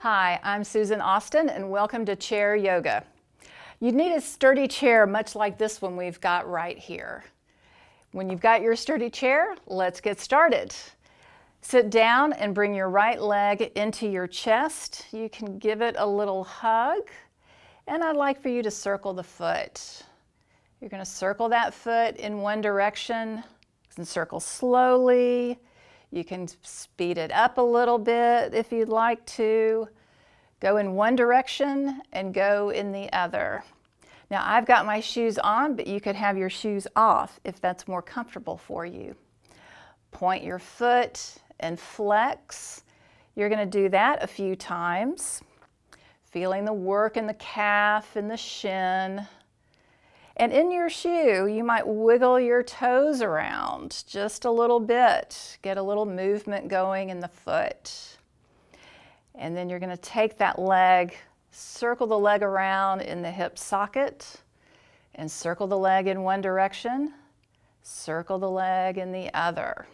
Hi, I'm Susan Austin and welcome to Chair Yoga. You need a sturdy chair much like this one we've got right here. When you've got your sturdy chair, let's get started. Sit down and bring your right leg into your chest. You can give it a little hug, and I'd like for you to circle the foot. You're going to circle that foot in one direction. You can circle slowly. You can speed it up a little bit if you'd like to. Go in one direction and go in the other. Now I've got my shoes on, but you could have your shoes off if that's more comfortable for you. Point your foot and flex. You're going to do that a few times, feeling the work in the calf and the shin. And in your shoe, you might wiggle your toes around just a little bit, get a little movement going in the foot. And then you're going to take that leg, circle the leg around in the hip socket, and circle the leg in one direction, circle the leg in the other.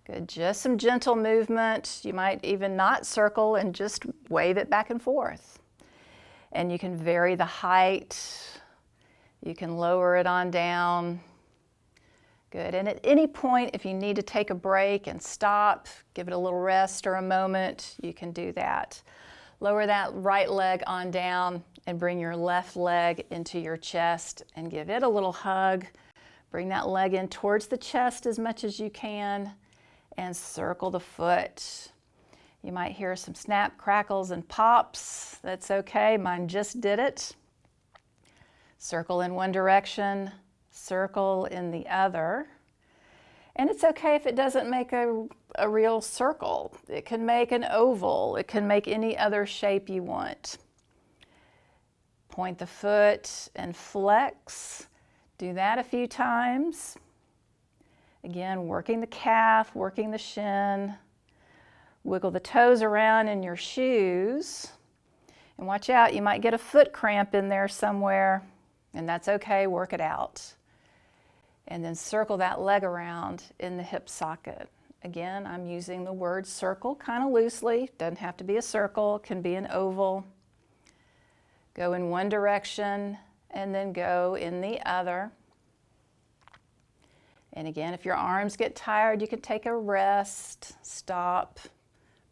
Good, just some gentle movement. You might even not circle and just wave it back and forth. And you can vary the height. You can lower it on down. Good, and at any point, if you need to take a break and stop, give it a little rest or a moment, you can do that. Lower that right leg on down and bring your left leg into your chest and give it a little hug. Bring that leg in towards the chest as much as you can and circle the foot. You might hear some snap, crackles, and pops. That's okay, mine just did it. Circle in one direction, circle in the other. And it's okay if it doesn't make a real circle. It can make an oval. It can make any other shape you want. Point the foot and flex. Do that a few times. Again, working the calf, working the shin. Wiggle the toes around in your shoes. And watch out, you might get a foot cramp in there somewhere. And that's okay, work it out. And then circle that leg around in the hip socket. Again, I'm using the word circle kind of loosely. Doesn't have to be a circle, can be an oval. Go in one direction and then go in the other. And again, if your arms get tired, you can take a rest, stop,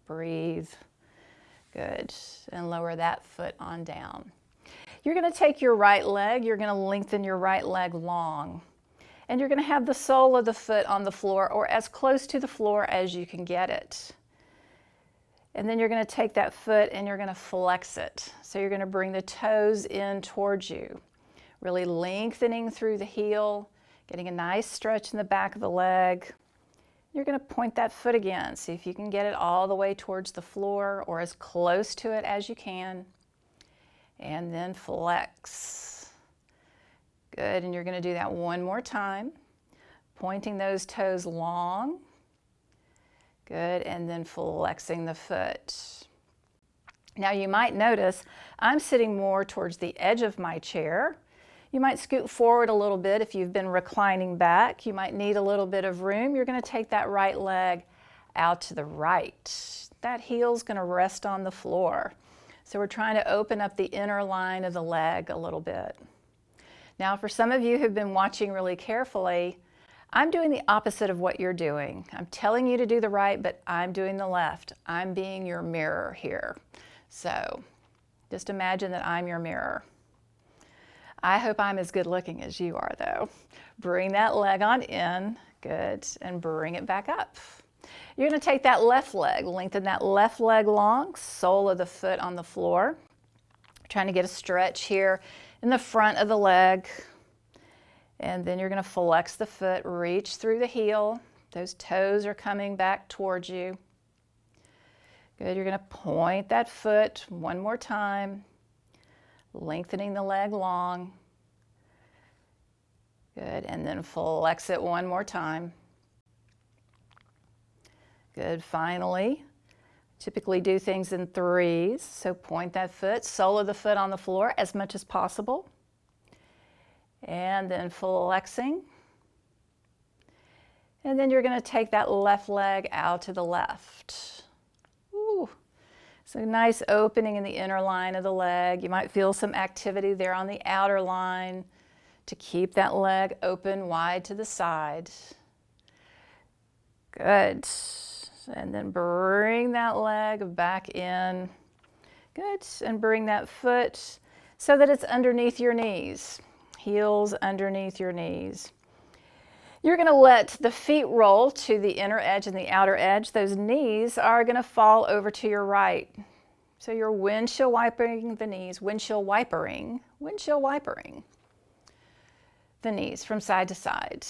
breathe. Good, and lower that foot on down. You're going to take your right leg, you're going to lengthen your right leg long. And you're going to have the sole of the foot on the floor or as close to the floor as you can get it. And then you're going to take that foot and you're going to flex it. So you're going to bring the toes in towards you, really lengthening through the heel, getting a nice stretch in the back of the leg. You're going to point that foot again. See if you can get it all the way towards the floor or as close to it as you can. And then flex. Good, and you're going to do that one more time. Pointing those toes long. Good, and then flexing the foot. Now you might notice I'm sitting more towards the edge of my chair. You might scoot forward a little bit if you've been reclining back. You might need a little bit of room. You're going to take that right leg out to the right. That heel's going to rest on the floor. So we're trying to open up the inner line of the leg a little bit. Now for some of you who've been watching really carefully, I'm doing the opposite of what you're doing. I'm telling you to do the right, but I'm doing the left. I'm being your mirror here. So just imagine that I'm your mirror. I hope I'm as good looking as you are though. Bring that leg on in, good, and bring it back up. You're going to take that left leg, lengthen that left leg long, sole of the foot on the floor. Trying to get a stretch here in the front of the leg. And then you're going to flex the foot, reach through the heel. Those toes are coming back towards you. Good, you're going to point that foot one more time, lengthening the leg long. Good, and then flex it one more time. Good, finally, typically do things in threes. So point that foot, sole of the foot on the floor as much as possible. And then flexing. And then you're going to take that left leg out to the left. Ooh. So a nice opening in the inner line of the leg. You might feel some activity there on the outer line to keep that leg open wide to the side. Good. And then bring that leg back in. Good. And bring that foot so that it's underneath your knees. Heels underneath your knees. You're going to let the feet roll to the inner edge and the outer edge. Those knees are going to fall over to your right. So you're windshield wipering the knees, windshield wipering the knees from side to side.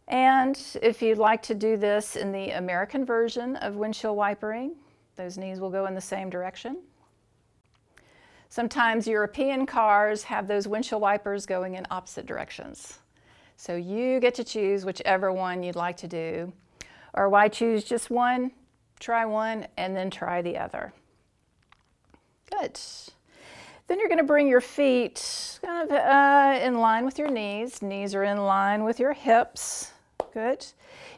And if you'd like to do this in the American version of windshield wipering, those knees will go in the same direction. Sometimes European cars have those windshield wipers going in opposite directions. So you get to choose whichever one you'd like to do. Or why choose just one? Try one and then try the other. Good. Then you're going to bring your feet kind of in line with your knees. Knees are in line with your hips. Good.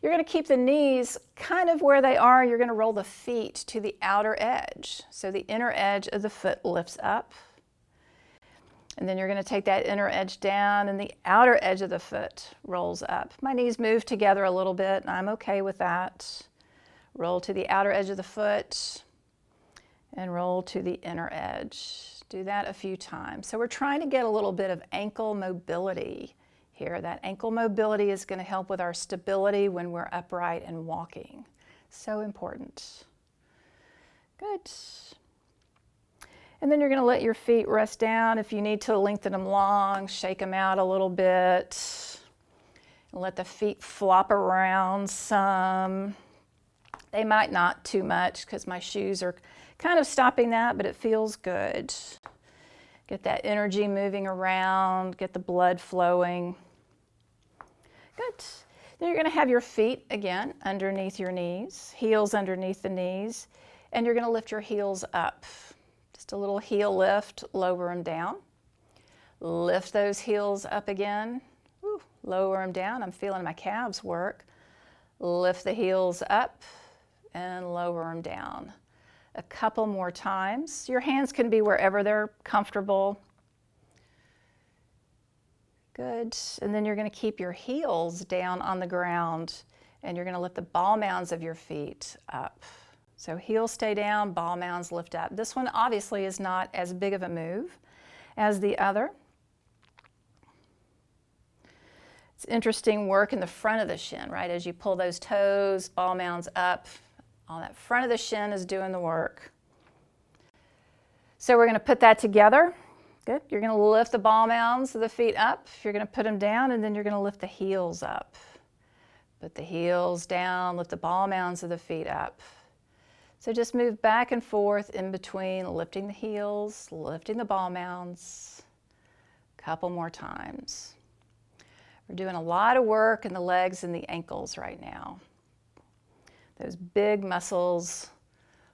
You're going to keep the knees kind of where they are. You're going to roll the feet to the outer edge. So the inner edge of the foot lifts up. And then you're going to take that inner edge down and the outer edge of the foot rolls up. My knees move together a little bit and I'm okay with that. Roll to the outer edge of the foot and roll to the inner edge. Do that a few times. So we're trying to get a little bit of ankle mobility here. That ankle mobility is going to help with our stability when we're upright and walking. So important. Good. And then you're going to let your feet rest down. If you need to lengthen them long, shake them out a little bit. And let the feet flop around some. They might not too much because my shoes are kind of stopping that, but it feels good. Get that energy moving around, get the blood flowing. Good. Then you're going to have your feet again underneath your knees, heels underneath the knees, and you're going to lift your heels up. Just a little heel lift, lower them down. Lift those heels up again. Woo, lower them down. I'm feeling my calves work. Lift the heels up and lower them down. A couple more times. Your hands can be wherever they're comfortable. Good. And then you're going to keep your heels down on the ground and you're going to lift the ball mounds of your feet up. So heels stay down, ball mounds lift up. This one obviously is not as big of a move as the other. It's interesting work in the front of the shin, right? As you pull those toes, ball mounds up, all that front of the shin is doing the work. So we're going to put that together. Good. You're going to lift the ball mounds of the feet up. You're going to put them down, and then you're going to lift the heels up. Put the heels down, lift the ball mounds of the feet up. So just move back and forth in between, lifting the heels, lifting the ball mounds. A couple more times. We're doing a lot of work in the legs and the ankles right now. Those big muscles,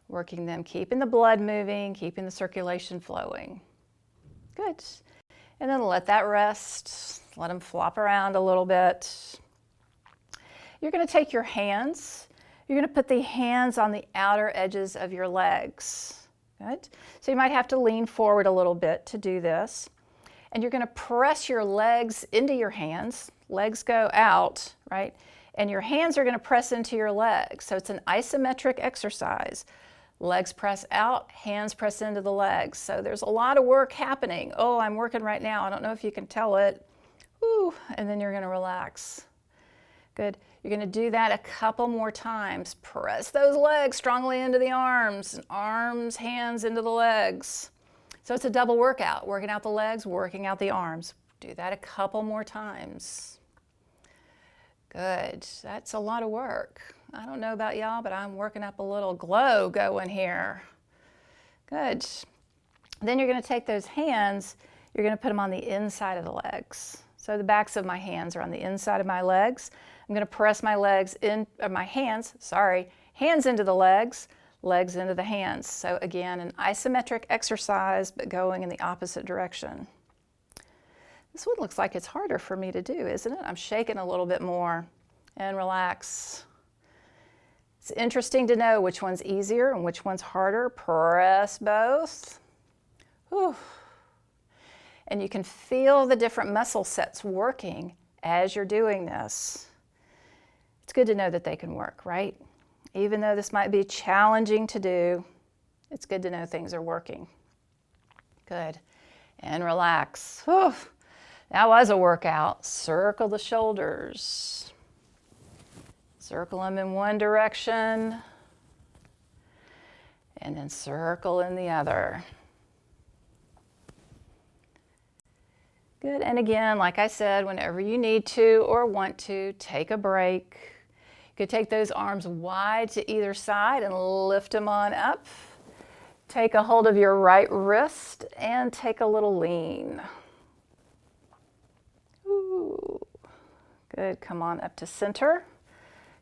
working them, keeping the blood moving, keeping the circulation flowing. Good. And then let that rest. Let them flop around a little bit. You're going to take your hands. You're going to put the hands on the outer edges of your legs. Good. So you might have to lean forward a little bit to do this. And you're going to press your legs into your hands. Legs go out, right? And your hands are going to press into your legs. So it's an isometric exercise. Legs press out, hands press into the legs. So there's a lot of work happening. Oh, I'm working right now. I don't know if you can tell it. Woo, and then you're going to relax. Good. You're going to do that a couple more times. Press those legs strongly into the arms, and arms, hands into the legs. So it's a double workout, working out the legs, working out the arms. Do that a couple more times. Good. That's a lot of work. I don't know about y'all, but I'm working up a little glow going here. Good. Then you're going to take those hands, you're going to put them on the inside of the legs. So the backs of my hands are on the inside of my legs. I'm going to press my legs in, or my hands, hands into the legs, legs into the hands. So again, an isometric exercise, but going in the opposite direction. This one looks like it's harder for me to do, isn't it? I'm shaking a little bit more and relax. It's interesting to know which one's easier and which one's harder. Press both. Whew. And you can feel the different muscle sets working as you're doing this. It's good to know that they can work, right? Even though this might be challenging to do, it's good to know things are working. Good. And relax. Whew. That was a workout. Circle the shoulders. Circle them in one direction, and then circle in the other. Good, and again, like I said, whenever you need to or want to, take a break. You could take those arms wide to either side and lift them on up. Take a hold of your right wrist and take a little lean. Ooh. Good, come on up to center.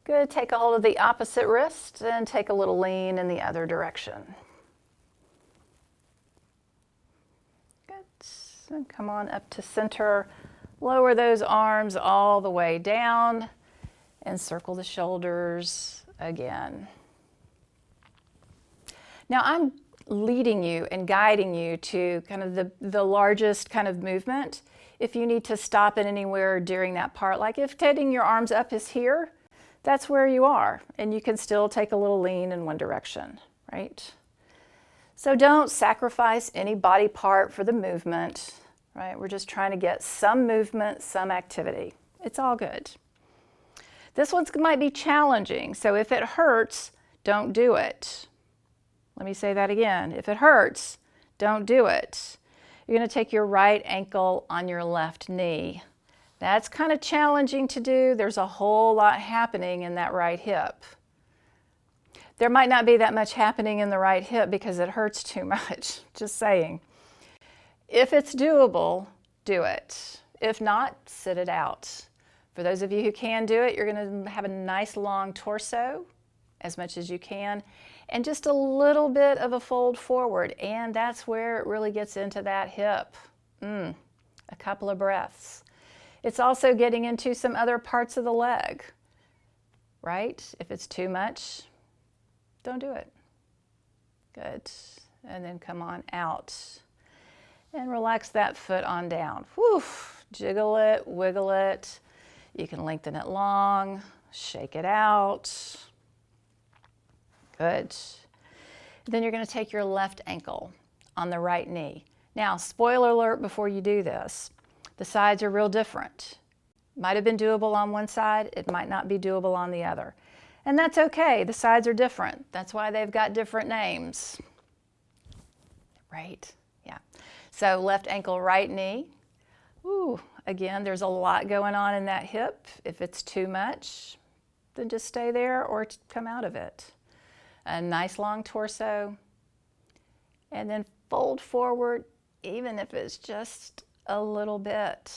Good, take a hold of the opposite wrist and take a little lean in the other direction. Good, and come on up to center. Lower those arms all the way down and circle the shoulders again. Now I'm leading you and guiding you to kind of the largest kind of movement. If you need to stop it anywhere during that part, like if taking your arms up is here, that's where you are, and you can still take a little lean in one direction, right? So don't sacrifice any body part for the movement, right? We're just trying to get some movement, some activity. It's all good. This one might be challenging, so if it hurts, don't do it. Let me say that again. If it hurts, don't do it. You're going to take your right ankle on your left knee. That's kind of challenging to do. There's a whole lot happening in that right hip. There might not be that much happening in the right hip because it hurts too much, just saying. If it's doable, do it. If not, sit it out. For those of you who can do it, you're going to have a nice long torso, as much as you can, and just a little bit of a fold forward, and that's where it really gets into that hip. A couple of breaths. It's also getting into some other parts of the leg, right? If it's too much, don't do it. Good. And then come on out and relax that foot on down. Whew. Jiggle it, wiggle it. You can lengthen it long, shake it out. Good. Then you're going to take your left ankle on the right knee. Now, spoiler alert before you do this. The sides are real different. Might have been doable on one side, it might not be doable on the other. And that's okay, the sides are different. That's why they've got different names. Right? Yeah. So left ankle, right knee. Ooh, again, there's a lot going on in that hip. If it's too much, then just stay there or come out of it. A nice long torso. And then fold forward, even if it's just a little bit.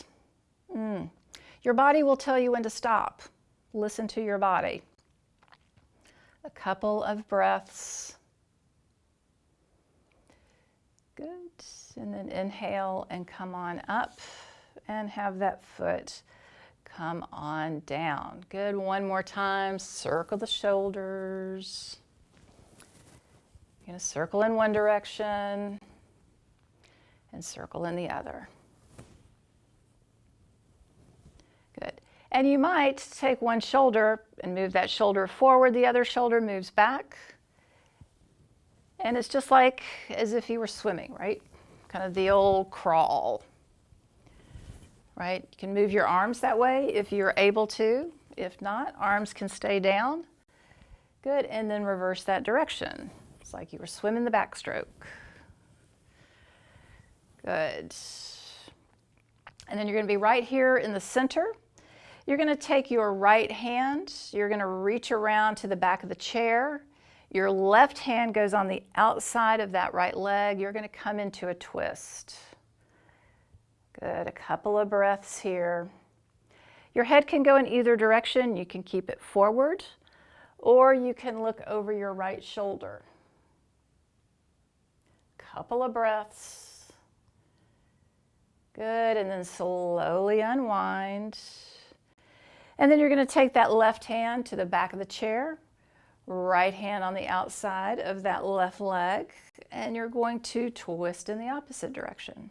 Your body will tell you when to stop. Listen to your body. A couple of breaths. Good. And then inhale and come on up and have that foot come on down. Good. One more time. Circle the shoulders. You're going to circle in one direction and circle in the other. Good. And you might take one shoulder and move that shoulder forward, the other shoulder moves back. And it's just like as if you were swimming, right? Kind of the old crawl, right? You can move your arms that way if you're able to. If not, arms can stay down. Good, and then reverse that direction. It's like you were swimming the backstroke. Good. And then you're going to be right here in the center. You're going to take your right hand, you're going to reach around to the back of the chair. Your left hand goes on the outside of that right leg. You're going to come into a twist. Good, a couple of breaths here. Your head can go in either direction. You can keep it forward, or you can look over your right shoulder. Couple of breaths. Good, and then slowly unwind. And then you're going to take that left hand to the back of the chair, Right hand on the outside of that left leg, and you're going to twist in the opposite direction.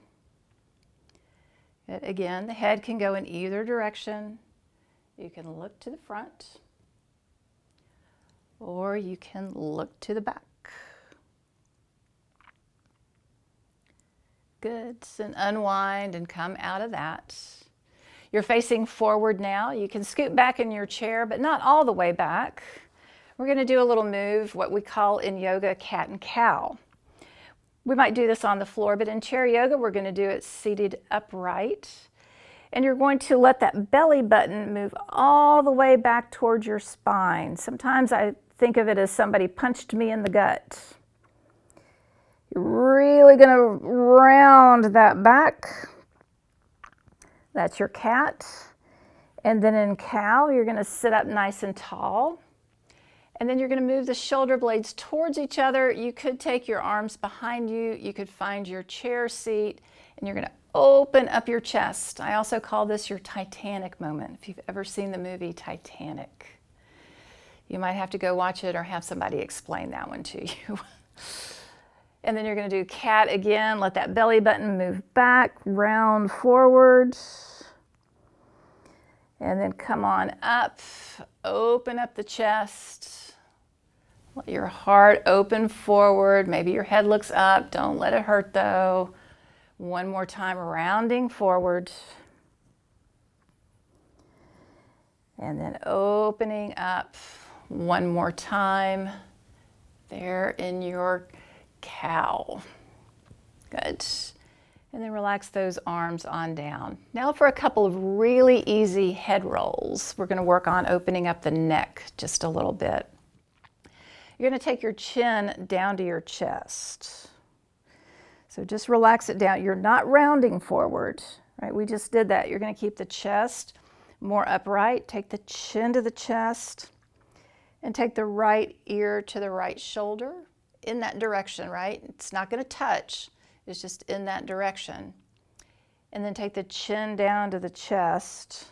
Again, the head can go in either direction. You can look to the front, or you can look to the back. Good, and unwind and come out of that. You're facing forward now. You can scoot back in your chair, but not all the way back. We're going to do a little move, what we call in yoga, cat and cow. We might do this on the floor, but in chair yoga, we're going to do it seated upright. And you're going to let that belly button move all the way back towards your spine. Sometimes I think of it as somebody punched me in the gut. You're really going to round that back. That's your cat. And then in cow, you're going to sit up nice and tall. And then you're going to move the shoulder blades towards each other. You could take your arms behind you. You could find your chair seat, and you're going to open up your chest. I also call this your Titanic moment. If you've ever seen the movie Titanic, you might have to go watch it or have somebody explain that one to you. And then you're going to do cat again. Let that belly button move back, round forward. And then come on up, open up the chest. Let your heart open forward. Maybe your head looks up. Don't let it hurt though. One more time, rounding forward. And then opening up one more time. There in your cow. Good. And then relax those arms on down. Now for a couple of really easy head rolls. We're going to work on opening up the neck just a little bit. You're going to take your chin down to your chest. So just relax it down. You're not rounding forward, right? We just did that. You're going to keep the chest more upright. Take the chin to the chest and take the right ear to the right shoulder in that direction, right? It's not going to touch. It's just in that direction. And then take the chin down to the chest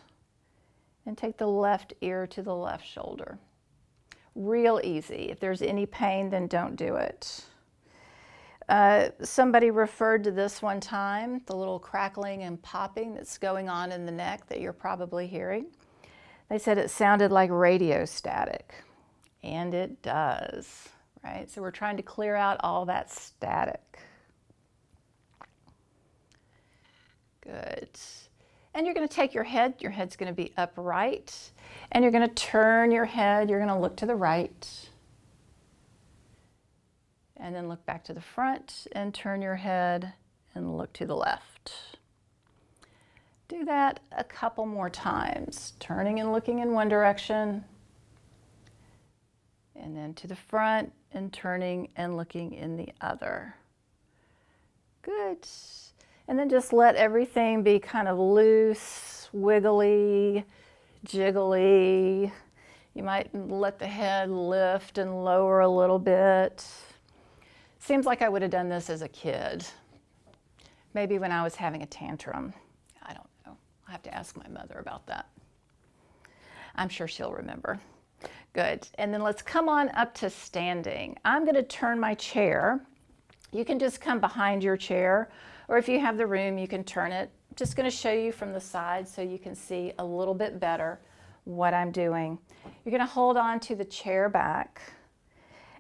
and take the left ear to the left shoulder. Real easy. If there's any pain, then don't do it. Somebody referred to this one time, the little crackling and popping that's going on in the neck that you're probably hearing. They said it sounded like radio static, and it does, right? So we're trying to clear out all that static. Good. And you're going to take your head's going to be upright, and you're going to turn your head, you're going to look to the right, and then look back to the front and turn your head and look to the left. Do that a couple more times, turning and looking in one direction, and then to the front and turning and looking in the other. Good. And then just let everything be kind of loose, wiggly, jiggly. You might let the head lift and lower a little bit. Seems like I would have done this as a kid. Maybe when I was having a tantrum. I don't know. I'll have to ask my mother about that. I'm sure she'll remember. Good. And then let's come on up to standing. I'm going to turn my chair. You can just come behind your chair, or if you have the room, you can turn it. I'm just going to show you from the side so you can see a little bit better what I'm doing. You're going to hold on to the chair back,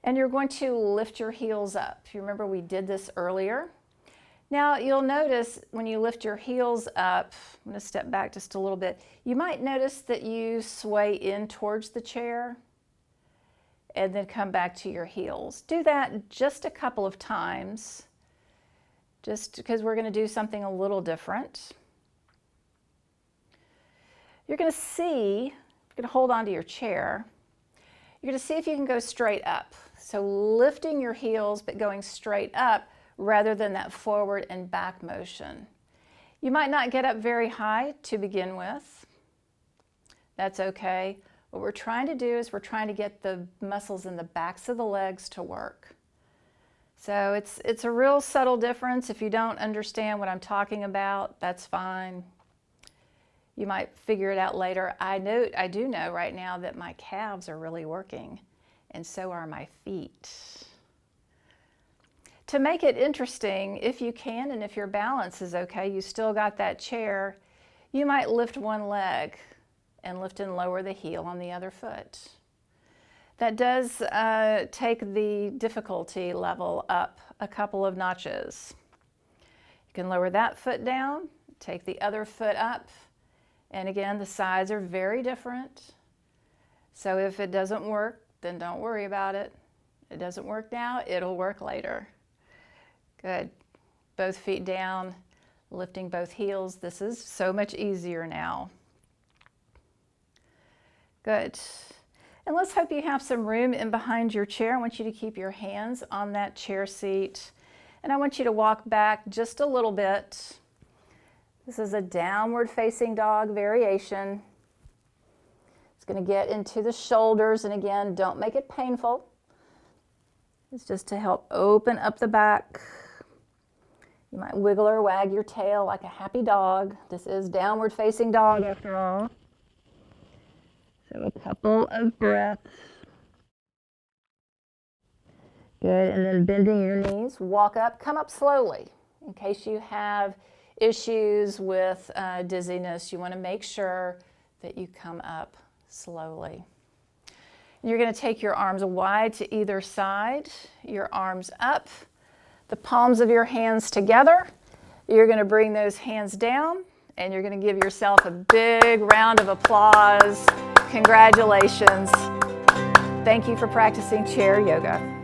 and you're going to lift your heels up. You remember we did this earlier. Now you'll notice when you lift your heels up, I'm going to step back just a little bit, you might notice that you sway in towards the chair and then come back to your heels. Do that just a couple of times, just because we're going to do something a little different. You're going to hold on to your chair. You're going to see if you can go straight up. So lifting your heels but going straight up rather than that forward and back motion. You might not get up very high to begin with. That's okay. What we're trying to do is we're trying to get the muscles in the backs of the legs to work. So it's a real subtle difference. If you don't understand what I'm talking about, that's fine. You might figure it out later. I do know right now that my calves are really working, and so are my feet. To make it interesting, if you can and if your balance is okay, you still got that chair, you might lift one leg and lift and lower the heel on the other foot. That does take the difficulty level up a couple of notches. You can lower that foot down, take the other foot up, and again, the sides are very different. So if it doesn't work, then don't worry about it. It doesn't work now, it'll work later. Good. Both feet down, lifting both heels. This is so much easier now. Good. And let's hope you have some room in behind your chair. I want you to keep your hands on that chair seat. And I want you to walk back just a little bit. This is a downward facing dog variation. It's going to get into the shoulders. And again, don't make it painful. It's just to help open up the back. You might wiggle or wag your tail like a happy dog. This is downward facing dog after all. So a couple of breaths. Good, and then bending your knees, walk up, come up slowly. In case you have issues with dizziness, you want to make sure that you come up slowly. You're going to take your arms wide to either side, your arms up, the palms of your hands together. You're going to bring those hands down, and you're going to give yourself a big round of applause. Congratulations. Thank you for practicing chair yoga.